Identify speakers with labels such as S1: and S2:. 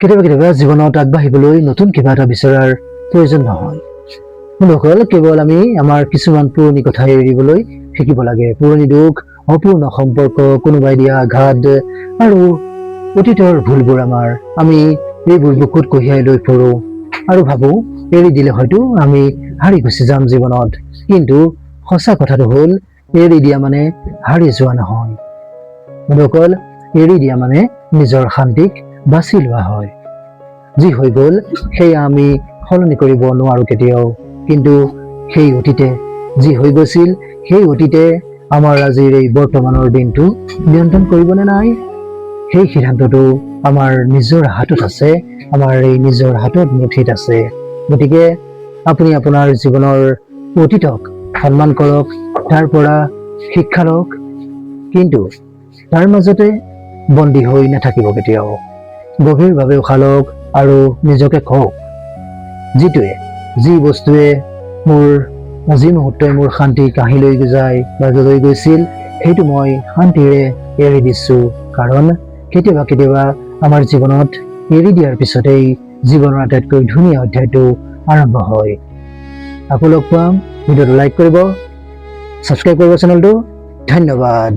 S1: কেতিয়াবা কেতিয়াবা জীৱনত আগবাঢ়িবলৈ নতুন কিবা এটা বিচৰাৰ প্ৰয়োজন নহয়। বন্ধুসকল, কেৱল আমি আমাৰ কিছুমান পুৰণি কথা এৰিবলৈ শিকিব লাগে। পুৰণি দুখ, অপূৰ্ণ সম্পৰ্ক, কোনোবাই দিয়া আঘাত আৰু অতীতৰ ভুলবোৰ আমি এইবোৰ বুকুত কঢ়িয়াই লৈ ফুৰো আৰু ভাবো এৰি দিলে হয়তো আমি হাৰি গুচি যাম জীৱনত। কিন্তু সঁচা কথাটো হ'ল, এৰি দিয়া মানে হাৰি যোৱা নহয়। বন্ধুসকল, এৰি দিয়া মানে নিজৰ শান্তিক বাছি লোৱা হয়। যি হৈ গ'ল সেয়া আমি সলনি কৰিব নোৱাৰো কেতিয়াও, কিন্তু সেই অতীতে যি হৈ গৈছিল সেই অতীতে আমাৰ আজিৰ এই বৰ্তমানৰ দিনটো নিয়ন্ত্ৰণ কৰিবনে নাই, সেই সিদ্ধান্তটো আমাৰ নিজৰ হাতত আছে, আমাৰ এই নিজৰ হাতত মুঠিত আছে। গতিকে আপুনি আপোনাৰ জীৱনৰ অতীতক সন্মান কৰক, তাৰ পৰা শিক্ষা লওক, কিন্তু তাৰ মাজতে বন্দী হৈ নাথাকিব কেতিয়াও। গভীৰভাৱে উশাহ লওক আৰু নিজকে কওক, যি বস্তুৱে যি মুহূৰ্তই মোৰ শান্তি কাঢ়ি লৈ যায় বা লৈ গৈছিল, সেইটো মই শান্তিৰে এৰি দিছো। কাৰণ কেতিয়াবা কেতিয়াবা আমাৰ জীৱনত এৰি দিয়াৰ পিছতেই জীৱনৰ আটাইতকৈ ধুনীয়া অধ্যায়টো আৰম্ভ হয়। আকৌ লগ পাম। ভিডিঅ'টো লাইক কৰিব, ছাবস্ক্ৰাইব কৰিব চেনেলটো। ধন্যবাদ।